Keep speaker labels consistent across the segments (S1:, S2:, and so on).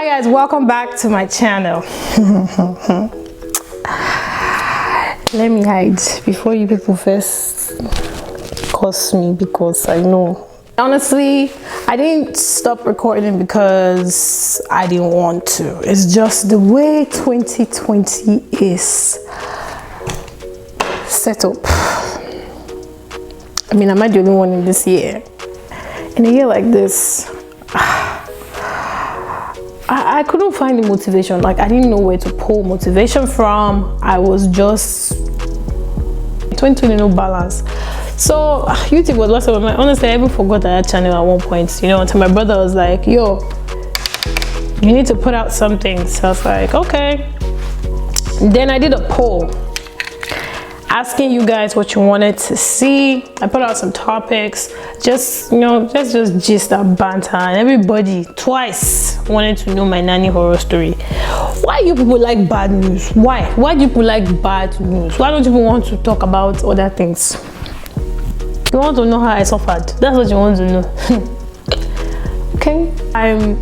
S1: Hi guys, welcome back to my channel. Let me hide before you people first curse me, because I know. Honestly, I didn't stop recording because I didn't want to. It's just the way 2020 is set up. I mean, am I the only one in this year? In a year like this, I couldn't find the motivation. Like, I didn't know where to pull motivation from. I was just 2020, no balance. So YouTube was lost of my mind. Honestly, I even forgot that channel at one point, you know, until my brother was like, yo, you need to put out something. So I was like, okay. Then I did a poll asking you guys what you wanted to see. I put out some topics, just, you know, let's just gist and banter, and everybody twice wanted to know my nanny horror story. Why you people like bad news? Why do you people like bad news? Why don't you people want to talk about other things? You want to know how I suffered? That's what you want to know. Okay, I'm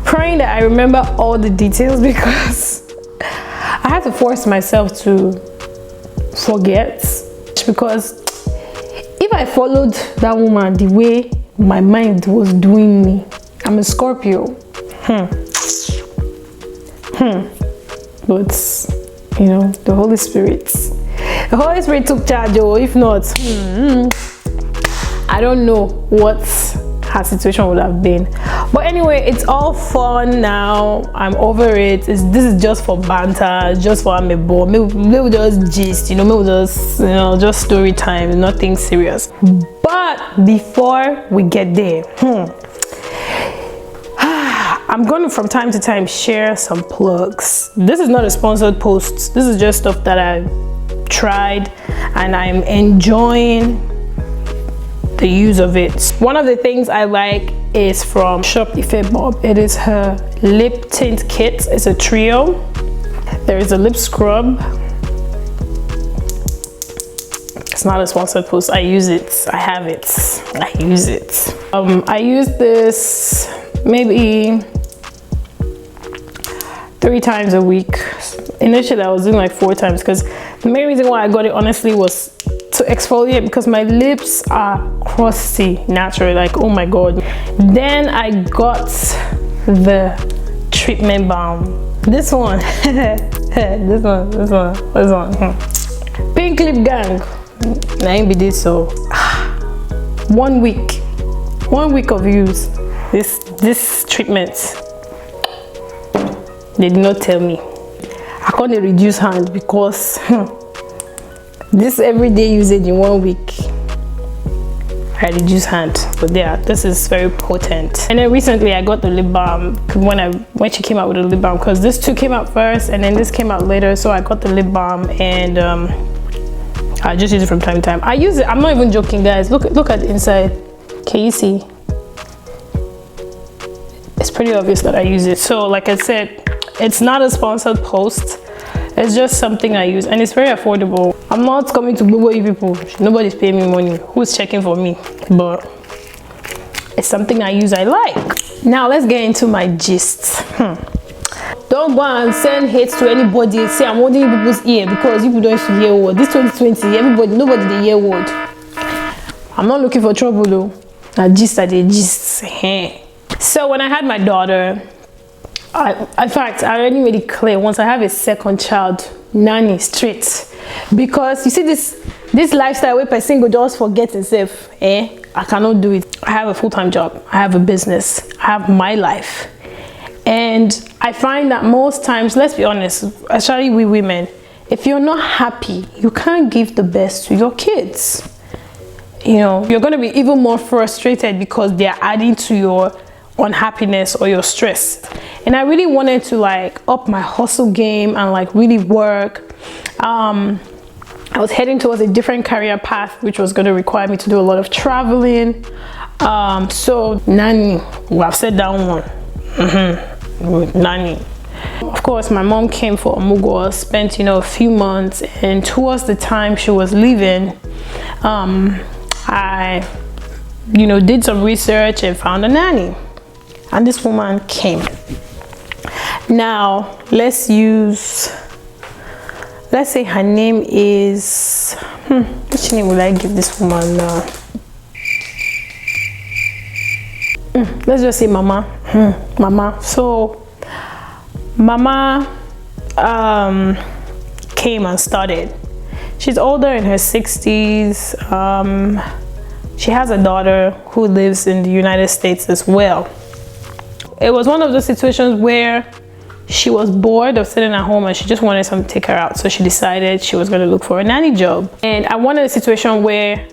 S1: praying that I remember all the details, because I had to force myself to forget, because if I followed that woman the way my mind was doing me, I'm a Scorpio. But you know, the Holy Spirit took charge. Or if not, I don't know what her situation would have been. But anyway, it's all fun now. I'm over it. This is just for banter, just for amebo. Maybe just gist, you know, maybe just, you know, just story time, nothing serious. But before we get there, I'm going to from time to time share some plugs. This is not a sponsored post. This is just stuff that I've tried and I'm enjoying the use of it. One of the things I like is from Shop Ife Bob. It is her lip tint kit. It's a trio. There is a lip scrub. It's not a sponsored post. I use it. I have it. I use it. I use this maybe 3 times a week. Initially I was doing like 4 times, because the main reason why I got it honestly was to exfoliate, because my lips are crusty naturally, like, oh my god. Then I got the treatment balm. This one. this one. Pink Lip Gang. I be this. So 1 week of use. This treatment, they did not tell me. I can't reduce hand, because this everyday usage in 1 week, I reduce hand. But yeah, this is very potent. And then recently I got the lip balm when she came out with the lip balm, because this two came out first and then this came out later. So I got the lip balm and I just use it from time to time. I use it, I'm not even joking guys. Look at the inside. Can you see? It's pretty obvious that I use it. So like I said, it's not a sponsored post. It's just something I use, and it's very affordable. I'm not coming to Google you people. Nobody's paying me money. Who's checking for me? But it's something I use, I like. Now let's get into my gist. Don't go and send hate to anybody. Say I'm holding people's ear because people don't used to hear word. This 2020, nobody they hear word. I'm not looking for trouble though. I gist. So when I had my daughter, in fact, I already made it clear, once I have a second child, nanny straight. Because you see this lifestyle where person go just forget himself, I cannot do it. I have a full-time job, I have a business, I have my life. And I find that most times, let's be honest, especially we women, if you're not happy, you can't give the best to your kids. You know, you're going to be even more frustrated because they're adding to your unhappiness or your stress. And I really wanted to like up my hustle game and like really work. I was heading towards a different career path, which was going to require me to do a lot of traveling. So nanny, I've said that one. Nanny. Of course, my mom came for Omugo, spent, you know, a few months, and towards the time she was leaving, I, you know, did some research and found a nanny. And this woman came. Now let's say her name is which name would I give this woman now? Let's just say Mama. Mama. So Mama came and started. She's older, in her 60s. She has a daughter who lives in the United States as well. It was one of those situations where she was bored of sitting at home and she just wanted someone to take her out. So she decided she was going to look for a nanny job. And I wanted a situation where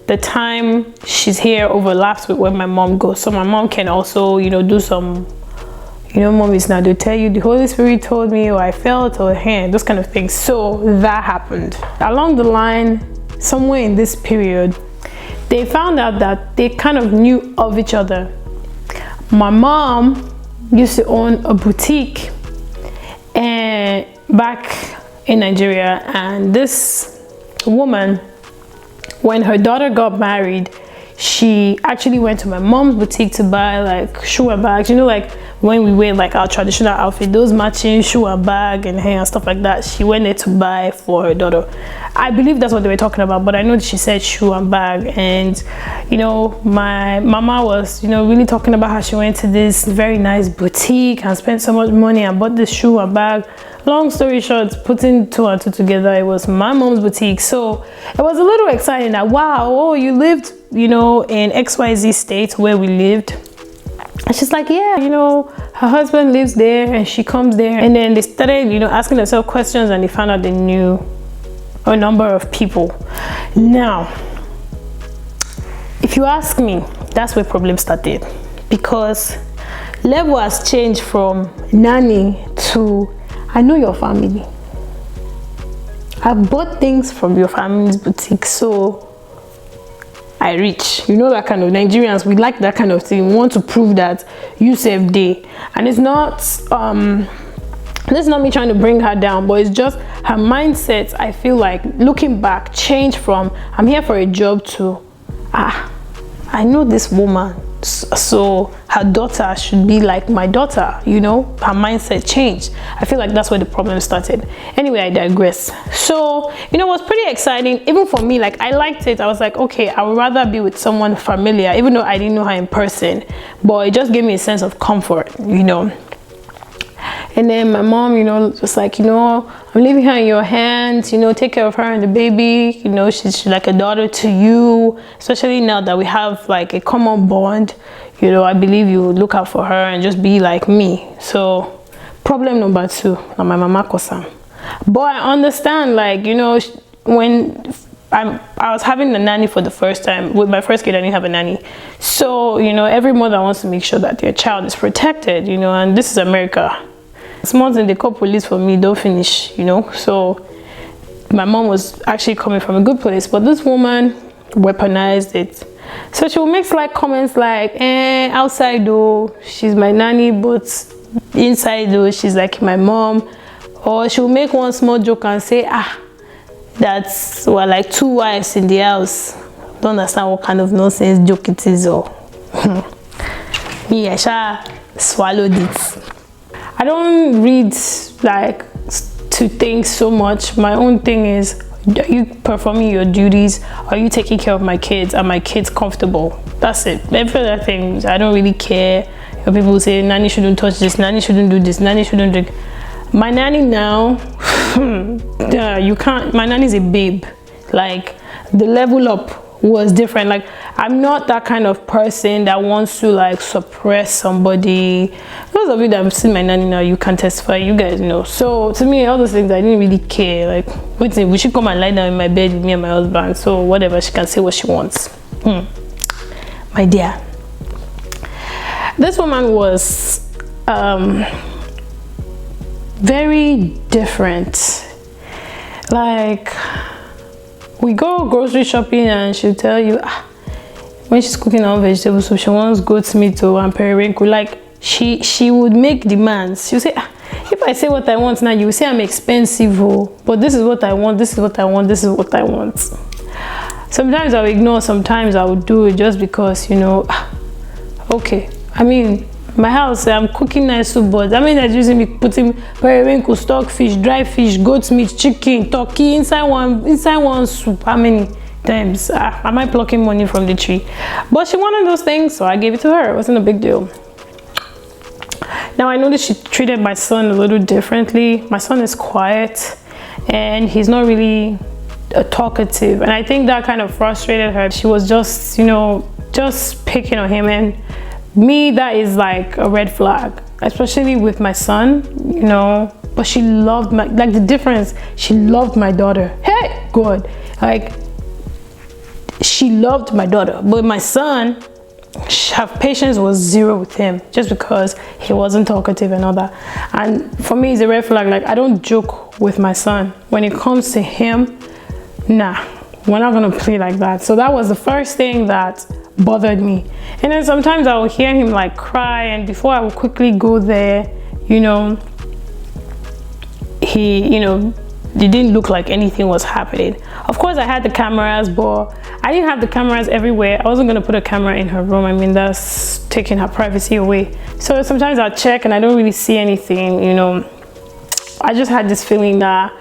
S1: the time she's here overlaps with when my mom goes. So my mom can also, you know, do some, you know, movies now, they tell you the Holy Spirit told me, or I felt, or hand, those kind of things. So that happened. Along the line, somewhere in this period, they found out that they kind of knew of each other. My mom used to own a boutique and back in Nigeria, and this woman, when her daughter got married, she actually went to my mom's boutique to buy like shoe and bags, you know, like when we wear like our traditional outfit, those matching shoe and bag and hair and stuff like that. She went there to buy for her daughter. I believe that's what they were talking about, but I know that she said shoe and bag. And you know, my mama was, you know, really talking about how she went to this very nice boutique and spent so much money and bought this shoe and bag. Long story short, putting two and two together, it was my mom's boutique. So it was a little exciting that, wow, oh, you lived, you know, in XYZ state where we lived. And she's like, yeah, you know, her husband lives there and she comes there. And then they started, you know, asking themselves questions, and they found out they knew a number of people. Now, if you ask me, that's where problems started, because level has changed from nanny to I know your family. I bought things from your family's boutique, so I reach. You know, that kind of Nigerians, we like that kind of thing. We want to prove that you saved day. And it's not this is not me trying to bring her down, but it's just her mindset. I feel like looking back changed from I'm here for a job to I know this woman, so her daughter should be like my daughter, you know. Her mindset changed. I feel like that's where the problem started. Anyway, I digress. So, you know, it was pretty exciting, even for me. Like, I liked it. I was like, okay, I would rather be with someone familiar, even though I didn't know her in person, but it just gave me a sense of comfort, you know. And then my mom, you know, was like, you know, I'm leaving her in your hands, you know, take care of her and the baby. You know, she's like a daughter to you, especially now that we have like a common bond. You know, I believe you would look out for her and just be like me. So problem number 2, now my mama kosam. But I understand, like, you know, when I was having a nanny for the first time. With my first kid, I didn't have a nanny. So, you know, every mother wants to make sure that their child is protected, you know, and this is America. Small thing, they call police for me, don't finish, you know. So my mom was actually coming from a good place, but this woman weaponized it. So she will make slight comments like, outside though, she's my nanny, but inside though, she's like my mom. Or she will make one small joke and say, that's we're like 2 wives in the house. Don't understand what kind of nonsense joke it is. Or me, I shall swallowed it. I don't read like to things so much. My own thing is, are you performing your duties? Are you taking care of my kids? Are my kids comfortable? That's it. Every other thing, I don't really care. You know, people say nanny shouldn't touch this, nanny shouldn't do this, nanny shouldn't do. My nanny now, you can't. My nanny's a babe. Like, the level up was different. Like, I'm not that kind of person that wants to like suppress somebody. Those of you that have seen my nanny now, you can testify, you guys know. So to me, all those things, I didn't really care. Like, wait, we should come and lie down in my bed with me and my husband, so whatever, she can say what she wants. My dear, this woman was very different. Like, we go grocery shopping and she'll tell you when she's cooking her own vegetables, so she wants goat's meat and periwinkle. Like, she would make demands. She'll say, if I say what I want now, you will say I'm expensive, but this is what I want, this is what I want, this is what I want. Sometimes I'll ignore, sometimes I will do it just because, you know, okay. I mean, my house, I'm cooking nice soup, but I mean that's using me putting periwinkle, stockfish, dry fish, goat meat, chicken, turkey inside one soup. How many times am I plucking money from the tree? But she wanted those things, so I gave it to her. It wasn't a big deal. Now I noticed she treated my son a little differently. My son is quiet and he's not really talkative, and I think that kind of frustrated her. She was just, you know, just picking on him, and me, that is like a red flag, especially with my son, you know. But she loved my, like the difference, she loved my daughter. Hey God, like she loved my daughter, but my son, her patience was zero with him, just because he wasn't talkative and all that. And for me, it's a red flag. Like I don't joke with my son. When it comes to him, nah, we're not gonna play like that. So that was the first thing that bothered me. And then sometimes I would hear him like cry, and before I would quickly go there, you know, he, you know, it didn't look like anything was happening. Of course I had the cameras, but I didn't have the cameras everywhere. I wasn't gonna put a camera in her room. I mean, that's taking her privacy away. So sometimes I check and I don't really see anything, you know. I just had this feeling that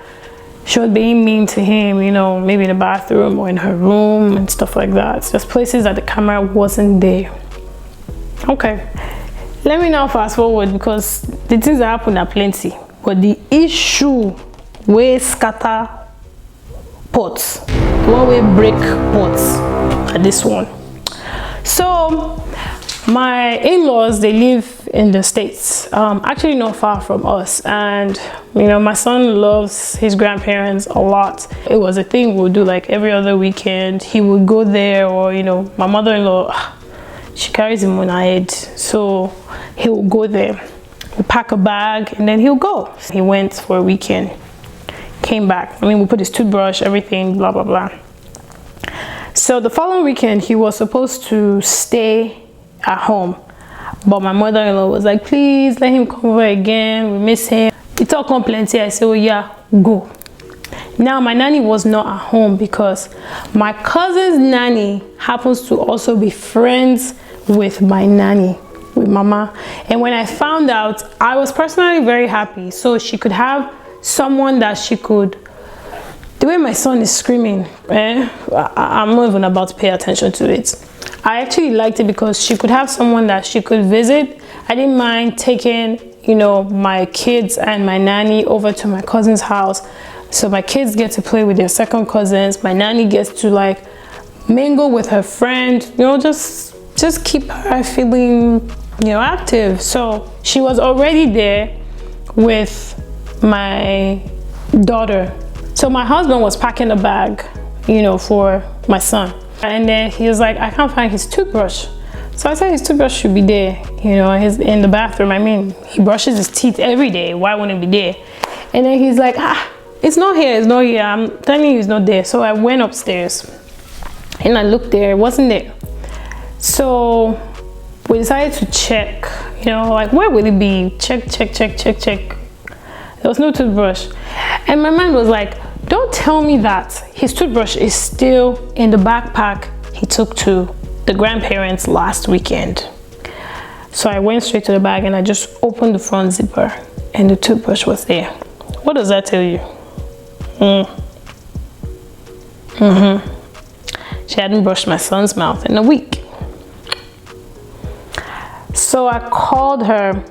S1: she was being mean to him, you know, maybe in the bathroom or in her room and stuff like that. It's just places that the camera wasn't there. Okay, let me now fast forward, because the things that happen are plenty. But the issue where scatter pots, one way break pots, are this one. So my in-laws, they live in the States, actually not far from us, and you know, my son loves his grandparents a lot. It was a thing we'll do like every other weekend. He would go there, or you know, my mother-in-law, she carries him on her head, so he will go there. We'll pack a bag and then he'll go. He went for a weekend, came back. I mean, we put his toothbrush, everything, blah blah blah. So the following weekend he was supposed to stay at home, but my mother-in-law was like, please let him come over again, we miss him. We talk on plenty. I said, oh yeah, go. Now my nanny was not at home, because my cousin's nanny happens to also be friends with my nanny, with mama. And when I found out, I was personally very happy, so she could have someone that she could, the way my son is screaming, I'm not even about to pay attention to it. I actually liked it because she could have someone that she could visit. I didn't mind taking, you know, my kids and my nanny over to my cousin's house, so my kids get to play with their second cousins. My nanny gets to like mingle with her friend, you know, just keep her feeling, you know, active. So she was already there with my daughter. So my husband was packing a bag, you know, for my son, and then he was like, I can't find his toothbrush. So I said his toothbrush should be there, you know, in the bathroom. I mean, he brushes his teeth every day, why wouldn't it be there? And then he's like, it's not here, it's not here, I'm telling you it's not there. So I went upstairs and I looked there, it wasn't there. So we decided to check, you know, like, where will it be? Check. There was no toothbrush. And my mind was like, don't tell me that his toothbrush is still in the backpack he took to the grandparents last weekend. So I went straight to the bag and I just opened the front zipper and the toothbrush was there. What does that tell you? She hadn't brushed my son's mouth in a week. So I called her.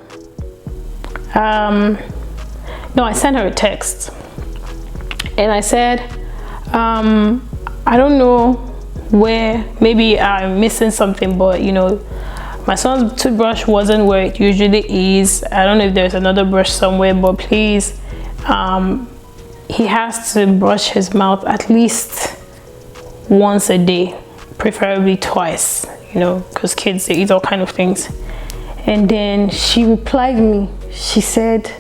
S1: No, I sent her a text and I said, I don't know where, maybe I'm missing something, but you know, my son's toothbrush wasn't where it usually is. I don't know if there's another brush somewhere, but please, he has to brush his mouth at least once a day, preferably twice, you know, because kids, they eat all kind of things. And then she replied me, she said,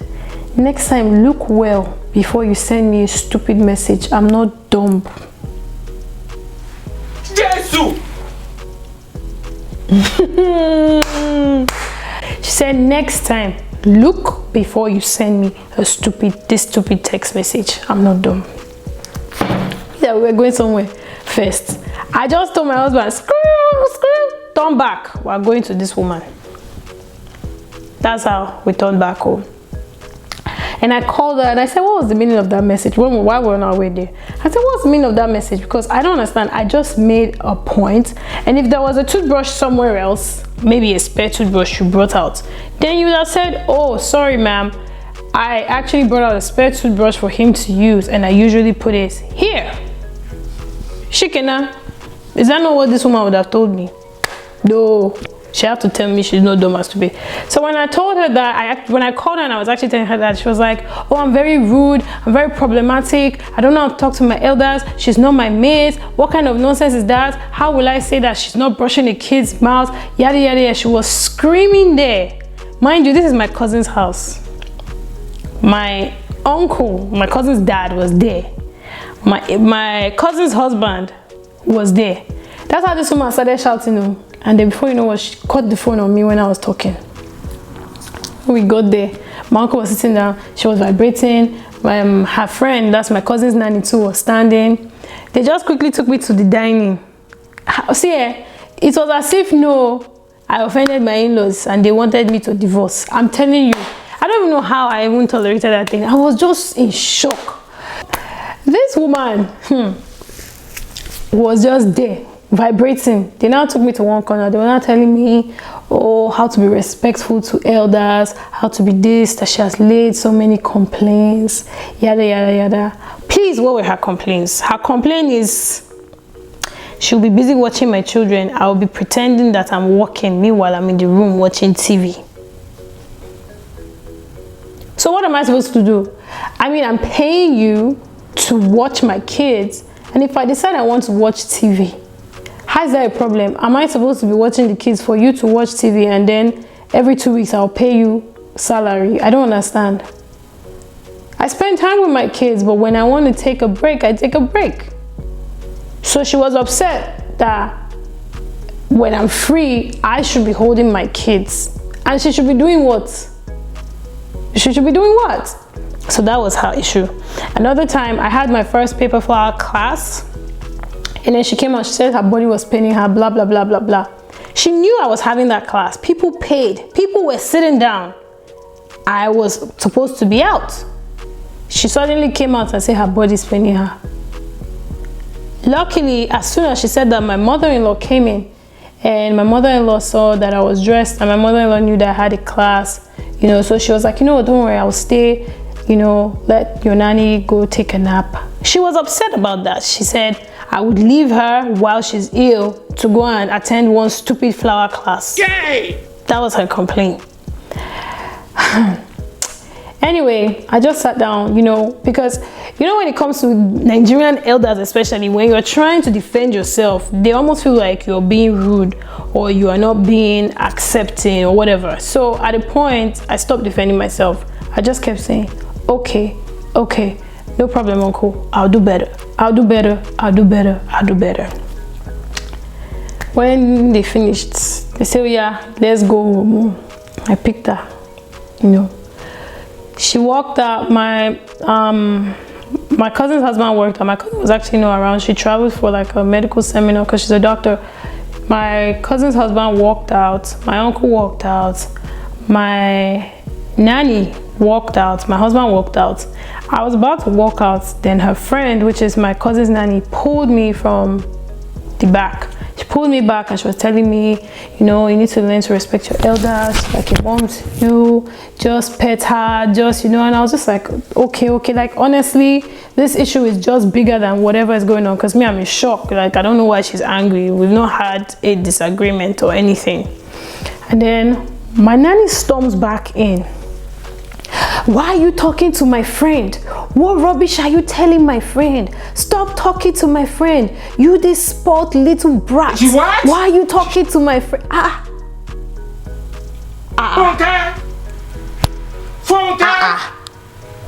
S1: next time look well before you send me a stupid message. I'm not dumb. Jesus! She said, next time look before you send me this stupid text message. I'm not dumb. Yeah, we're going somewhere first. I just told my husband, screw, turn back. We're going to this woman. That's how we turned back home. And I called her and I said, what was the meaning of that message? Why were we on our way there? I said, what's the meaning of that message? Because I don't understand. I just made a point. And if there was a toothbrush somewhere else, maybe a spare toothbrush you brought out, then you would have said, oh, sorry, ma'am. I actually brought out a spare toothbrush for him to use, and I usually put it here. Shikena. Is that not what this woman would have told me? No. She had to tell me she's not dumb as to be. So when I told her that, when I called her and I was actually telling her that, she was like, oh, I'm very rude, I'm very problematic, I don't know how to talk to my elders, she's not my mate, what kind of nonsense is that? How will I say that she's not brushing a kid's mouth? Yada, yada, yada. She was screaming there. Mind you, this is my cousin's house. My uncle, my cousin's dad was there. My cousin's husband was there. That's how this woman started shouting. And then before you know what, she caught the phone on me when I was talking. We got there. My uncle was sitting down. She was vibrating. Her friend, that's my cousin's nanny too, was standing. They just quickly took me to the dining. See, it was as if, I offended my in-laws and they wanted me to divorce. I'm telling you, I don't even know how I even tolerated that thing. I was just in shock. This woman was just there, vibrating. They now took me to one corner. They were now telling me, oh, how to be respectful to elders, how to be this, that she has laid so many complaints, yada, yada, yada. Please, what were her complaints? Her complaint is, she'll be busy watching my children. I'll be pretending that I'm working. Meanwhile, I'm in the room watching TV. So what am I supposed to do? I mean, I'm paying you to watch my kids. And if I decide I want to watch TV, how is that a problem? Am I supposed to be watching the kids for you to watch TV and then every 2 weeks I'll pay you salary? I don't understand. I spend time with my kids, but when I want to take a break, I take a break. So she was upset that when I'm free, I should be holding my kids. And she should be doing what? She should be doing what? So that was her issue. Another time, I had my first paper flower class. And then she came out, she said her body was paining her, blah, blah, blah, blah, blah. She knew I was having that class. People paid. People were sitting down. I was supposed to be out. She suddenly came out and said her body's paining her. Luckily, as soon as she said that, my mother-in-law came in. And my mother-in-law saw that I was dressed. And my mother-in-law knew that I had a class. So she was like, don't worry, I'll stay. Let your nanny go take a nap. She was upset about that. She said I would leave her while she's ill to go and attend one stupid flower class. Yay! That was her complaint. Anyway, I just sat down, because when it comes to Nigerian elders, especially when you're trying to defend yourself, they almost feel like you're being rude or you are not being accepting or whatever. So at a point, I stopped defending myself. I just kept saying, okay, no problem, uncle. I'll do better. I'll do better. I'll do better. I'll do better. When they finished, they said, oh, yeah, let's go home. I picked her, She walked out. My cousin's husband worked out. My cousin was actually not around. She traveled for like a medical seminar because she's a doctor. My cousin's husband walked out. My uncle walked out. My nanny walked out. My husband walked out. I was about to walk out. Then her friend, which is my cousin's nanny, pulled me from the back. She pulled me back and she was telling me, you need to learn to respect your elders, like your mom to you, just pet her, and I was just like, okay, like honestly, this issue is just bigger than whatever is going on, because me, I'm in shock. Like, I don't know why she's angry. We've not had a disagreement or anything. And then my nanny storms back in. Why are you talking to my friend? What rubbish are you telling my friend? Stop talking to my friend. You this spoiled little brat.
S2: What?
S1: Why are you talking to my friend?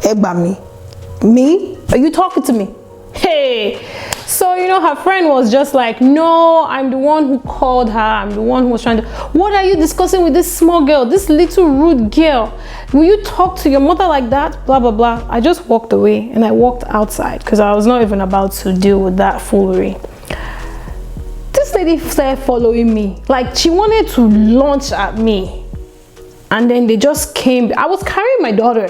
S1: Egbami. Me? Are you talking to me? Hey. So, her friend was just like, no, I'm the one who called her. I'm the one who was trying to. What are you discussing with this small girl, this little rude girl? Will you talk to your mother like that? Blah, blah, blah. I just walked away and I walked outside because I was not even about to deal with that foolery. This lady started following me. Like, she wanted to launch at me. and then they just came. I was carrying my daughter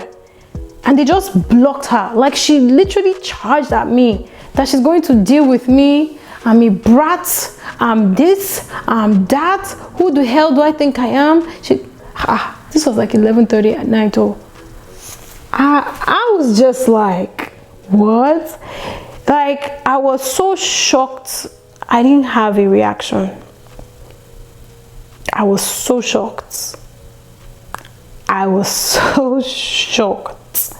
S1: and they just blocked her. Like, she literally charged at me that she's going to deal with me. I'm a brat, I'm this, I'm that. Who the hell do I think I am? This was like 11:30 at night. Oh, I was just like, what? Like, I was so shocked. I didn't have a reaction. I was so shocked. I was so shocked.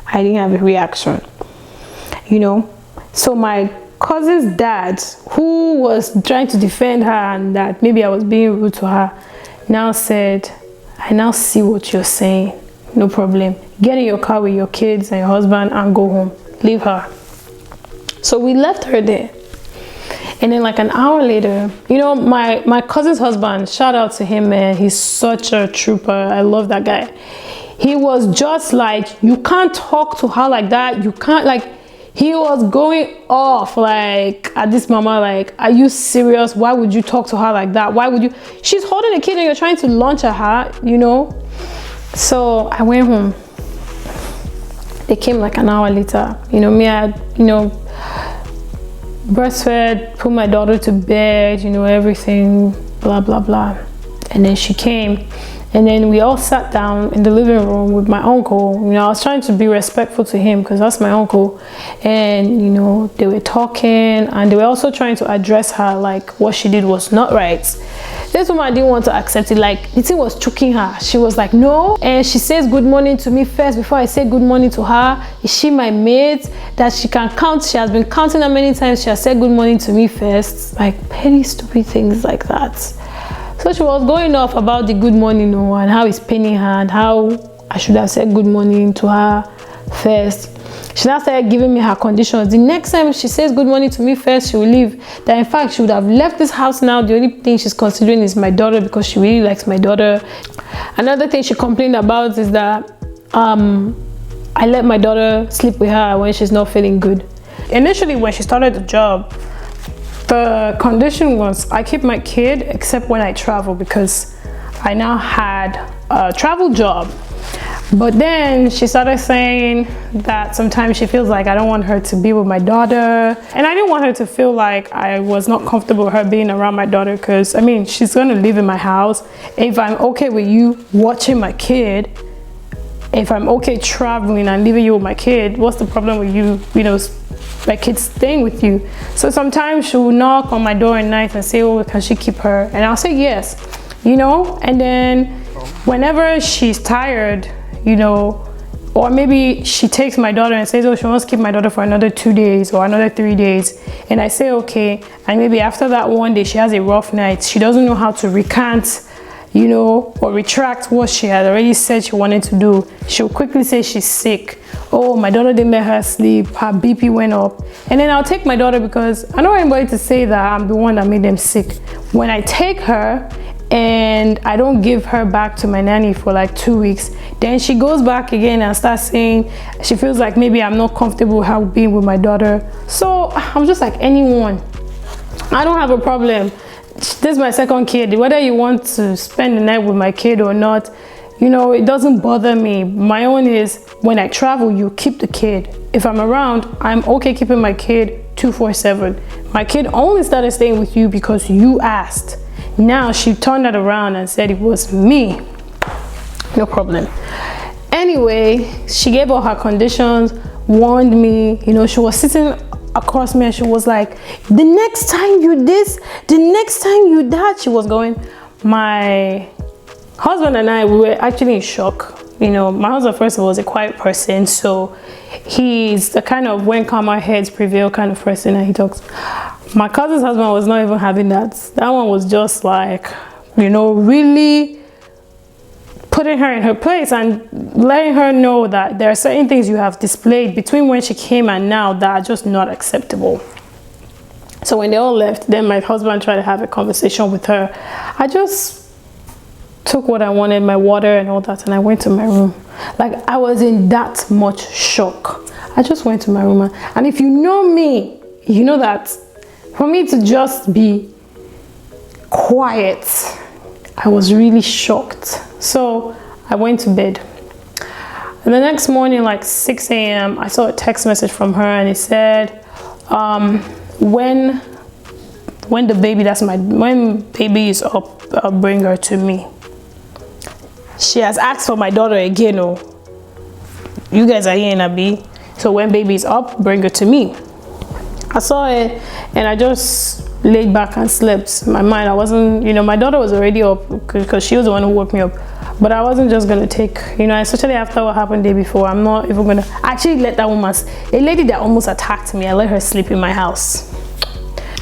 S1: I didn't have a reaction, you know. So my cousin's dad, who was trying to defend her and that maybe I was being rude to her, now said, I now see what you're saying. No problem. Get in your car with your kids and your husband and go home. Leave her. So we left her there. And then like an hour later, you know, my cousin's husband, shout out to him, man. He's such a trooper. I love that guy. He was just like, you can't talk to her like that. You can't, like, he was going off like at this mama, like, are you serious? Why would you talk to her like that? Why would you? She's holding a kid and you're trying to launch at her, you know? So I went home. They came like an hour later. You know, me, I, you know, breastfed, put my daughter to bed, you know, everything, blah, blah, blah. And then she came. And then we all sat down in the living room with my uncle. You know, I was trying to be respectful to him because that's my uncle. And, you know, they were talking and they were also trying to address her, like what she did was not right. This woman didn't want to accept it. Like, the thing was choking her. She was like, no. And she says good morning to me first before I say good morning to her. Is she my mate? That she can count. She has been counting how many times she has said good morning to me first. Like, petty, stupid things like that. So she was going off about the good morning, oh, and how it's paining her and how I should have said good morning to her first. She now started giving me her conditions. The next time she says good morning to me first, she will leave. That in fact, she would have left this house now. The only thing she's considering is my daughter because she really likes my daughter. Another thing she complained about is that I let my daughter sleep with her when she's not feeling good. Initially, when she started the job, the condition was I keep my kid except when I travel because I now had a travel job. But then she started saying that sometimes she feels like I don't want her to be with my daughter. And I didn't want her to feel like I was not comfortable with her being around my daughter because, I mean, she's going to live in my house. If I'm okay with you watching my kid, if I'm okay traveling and leaving you with my kid, what's the problem with you, you know, my kid's staying with you? So sometimes she will knock on my door at night and say, oh, can she keep her? And I'll say yes, you know. And then whenever she's tired, you know, or maybe she takes my daughter and says, oh, she wants to keep my daughter for another 2 days or another 3 days, and I say okay, and maybe after that one day she has a rough night, she doesn't know how to recant, you know, or retract what she had already said she wanted to do. She'll quickly say she's sick. Oh, my daughter didn't let her sleep, her BP went up. And then I'll take my daughter because I don't want anybody to say that I'm the one that made them sick. When I take her and I don't give her back to my nanny for like 2 weeks, then she goes back again and starts saying she feels like maybe I'm not comfortable with her being with my daughter. So I'm just like anyone. I don't have a problem. This is my second kid. Whether you want to spend the night with my kid or not, you know, it doesn't bother me. My own is when I travel, you keep the kid. If I'm around, I'm okay keeping my kid 24/7. My kid only started staying with you because you asked. Now she turned that around and said it was me. No problem. Anyway, she gave all her conditions, warned me, you know, she was sitting across me and she was like, the next time you this, the next time you that. She was going. My husband and I, we were actually in shock. You know, my husband, first of all, is a quiet person, so he's the kind of when calmer heads prevail kind of person, and he talks. My cousin's husband was not even having that. That one was just like, you know, really putting her in her place and letting her know that there are certain things you have displayed between when she came and now that are just not acceptable. So when they all left, then my husband tried to have a conversation with her. I just took what I wanted, my water and all that, and I went to my room. Like, I was in that much shock. I just went to my room. And if you know me, you know that for me to just be quiet, I was really shocked. So I went to bed. And the next morning, like 6 a.m., I saw a text message from her, and it said, when the baby, when baby is up, I'll bring her to me. She has asked for my daughter again. Oh, you guys are here in Abi. So when baby is up, bring her to me. I saw it, and I just laid back and slept. In my mind, I wasn't, you know, my daughter was already up because she was the one who woke me up. But I wasn't just gonna take, you know, especially after what happened the day before, I'm not even gonna actually let that woman, a lady that almost attacked me, I let her sleep in my house.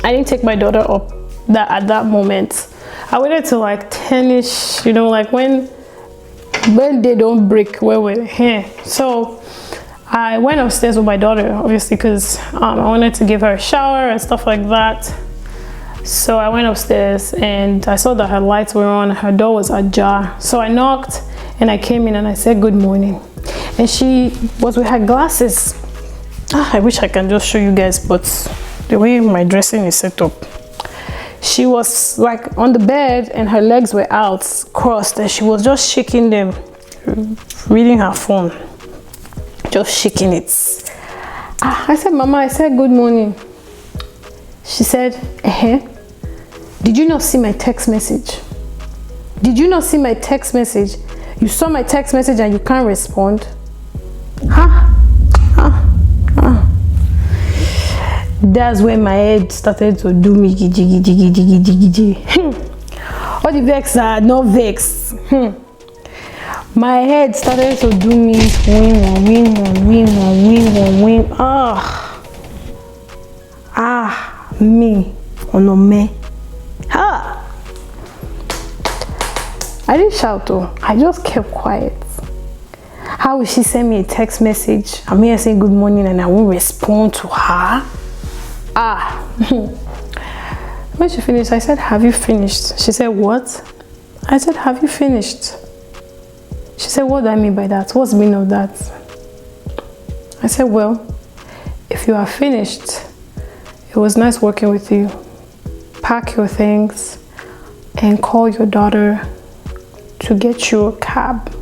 S1: I didn't take my daughter up at that moment. I waited till like 10ish, you know, like when they don't break where we're here. So I went upstairs with my daughter, obviously, because I wanted to give her a shower and stuff like that. So I went upstairs and I saw that her lights were on, her door was ajar. So I knocked and I came in and I said good morning. And she was with her glasses. I wish I can just show you guys, but the way my dressing is set up. She was like on the bed and her legs were out, crossed, and she was just shaking them, reading her phone, just shaking it. I said, Mama, I said good morning. She said, did you not see my text message? Did you not see my text message? You saw my text message and you can't respond? That's when my head started to do me giddy. All the vex are not vex. My head started to do me win. Me or no me. I didn't shout though. I just kept quiet. How will she send me a text message? I'm here saying good morning and I won't respond to her. When she finished, I said, have you finished? She said, what? I said, have you finished? She said, what do I mean by that? What's the meaning of that? I said, well, if you are finished, it was nice working with you. Pack your things and call your daughter to get you a cab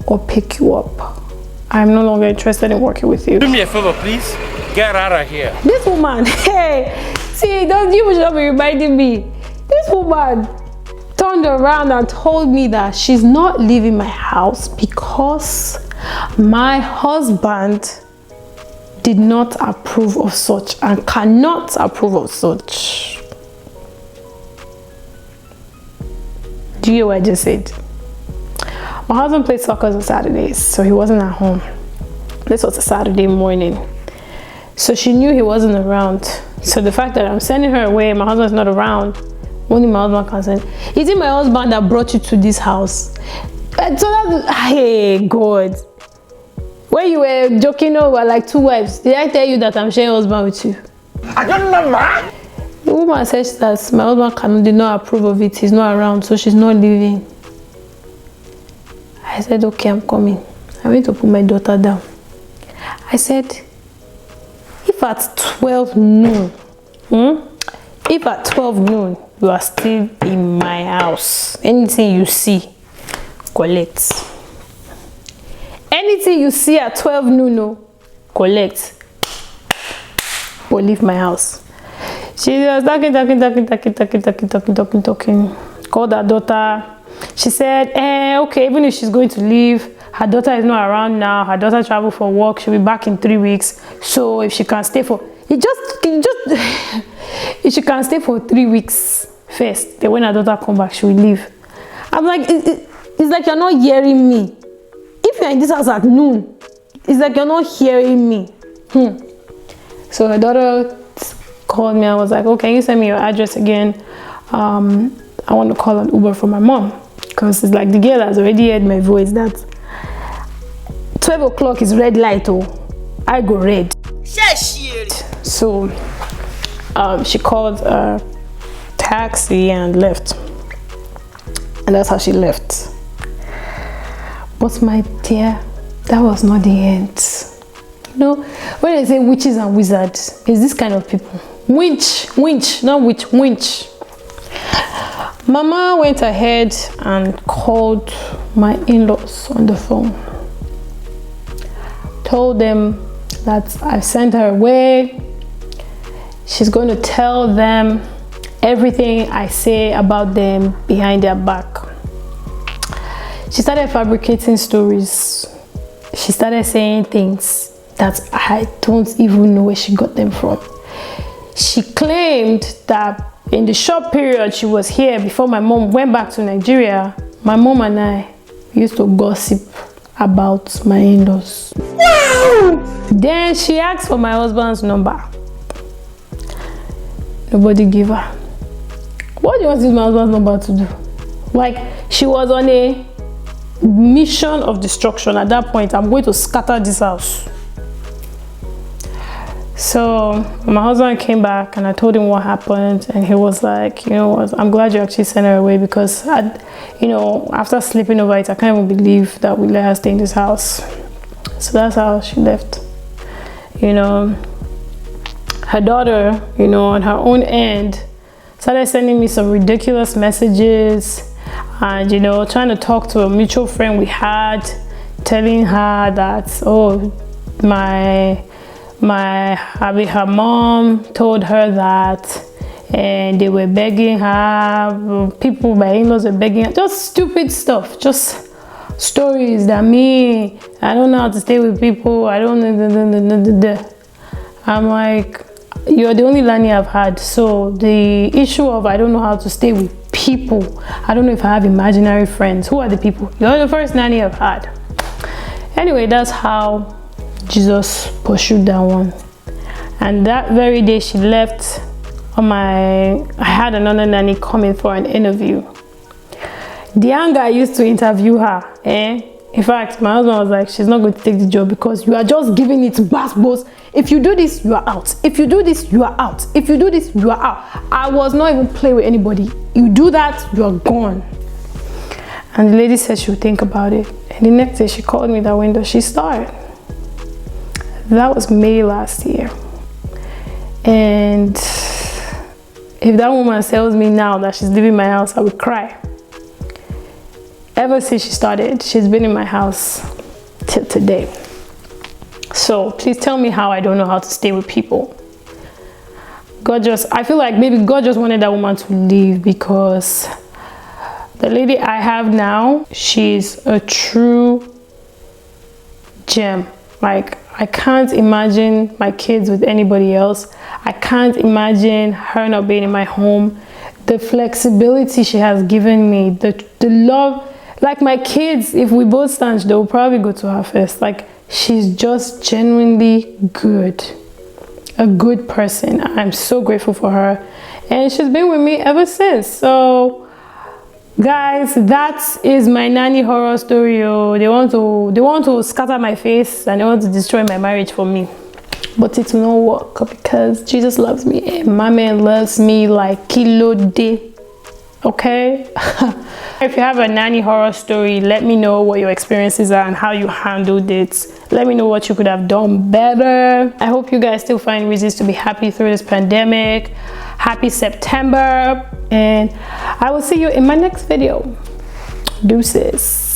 S1: or pick you up. I'm no longer interested in working with you.
S2: Do me a favor, please. Get out of here.
S1: This woman, hey, see, don't you should be reminding me. This woman turned around and told me that she's not leaving my house because my husband did not approve of such and cannot approve of such. Do you hear what I just said? My husband played soccer on Saturdays, so he wasn't at home. This was a Saturday morning. So she knew he wasn't around. So the fact that I'm sending her away, my husband's not around, only my husband can send. Is it my husband that brought you to this house? So that's, hey, God. When you were joking over like 2 wives, did I tell you that I'm sharing husband with you?
S2: I don't know, man.
S1: The woman says that my husband did not approve of it. He's not around, so she's not leaving. I said, okay, I'm coming. I went to put my daughter down. I said, if at 12 noon, if at 12 noon you are still in my house, anything you see, collect. Anything you see at 12 noon, no, collect. Or leave my house. She was talking. Called her daughter. She said, okay, even if she's going to leave, her daughter is not around now. Her daughter traveled for work. She'll be back in 3 weeks. So if she can stay for, if she can stay for 3 weeks first, then when her daughter come back, she will leave. I'm like, it's like you're not hearing me. If you're in this house at noon, it's like you're not hearing me. So her daughter called me and was like, oh, can you send me your address again? I want to call an Uber for my mom. Because it's like the girl has already heard my voice that 12 o'clock is red light, oh, I go red. So she called a taxi and left. And that's how she left. But my dear, that was not the end. You know, when they say witches and wizards, it's this kind of people. Winch, not witch, winch. Mama went ahead and called my in-laws on the phone. Told them that I sent her away. She's going to tell them everything I say about them behind their back. She started fabricating stories. She started saying things that I don't even know where she got them from. She claimed that in the short period she was here before my mom went back to Nigeria, my mom and I used to gossip about my in-laws. Wow! Then she asked for my husband's number. Nobody gave her. What do you want to use my husband's number to do? Like, she was on a mission of destruction at that point. I'm going to scatter this house. So my husband came back and I told him what happened, and he was like, you know what, I'm glad you actually sent her away, because after sleeping over it, I can't even believe that we let her stay in this house. So that's how she left. Her daughter, on her own end, started sending me some ridiculous messages and, trying to talk to a mutual friend we had, telling her that, oh, her mom told her that, and they were begging her, people, my in-laws were begging her, just stupid stuff, just stories that I don't know how to stay with people, I don't know. I'm like, you're the only nanny I've had, so the issue of I don't know how to stay with people, I don't know if I have imaginary friends. Who are the people? You're the first nanny I've had. Anyway, that's how Jesus pursued that one. And that very day she left, I had another nanny coming for an interview. The young guy used to interview her, in fact, my husband was like, she's not going to take the job because you are just giving it bass. If you do this, you are out. If you do this, you are out. If you do this, you are out. I was not even playing with anybody. You do that, you are gone. And the lady said she would think about it. And the next day she called me that window. She started. That was May last year. And if that woman tells me now that she's leaving my house, I would cry. Ever since she started, she's been in my house till today. So please tell me how I don't know how to stay with people. I feel like maybe God just wanted that woman to leave, because the lady I have now, she's a true gem. Like, I can't imagine my kids with anybody else. I can't imagine her not being in my home. The flexibility she has given me, the love. Like, my kids, if we both stand, they will probably go to her first. Like, she's just genuinely good. A good person. I'm so grateful for her. And she's been with me ever since. So, guys, that is my nanny horror story. They want to scatter my face and they want to destroy my marriage for me. But it will not work, because Jesus loves me and my man loves me like kilo day. Okay? If you have a nanny horror story, let me know what your experiences are and how you handled it. Let me know what you could have done better. I hope you guys still find reasons to be happy through this pandemic. Happy September, and I will see you in my next video. Deuces.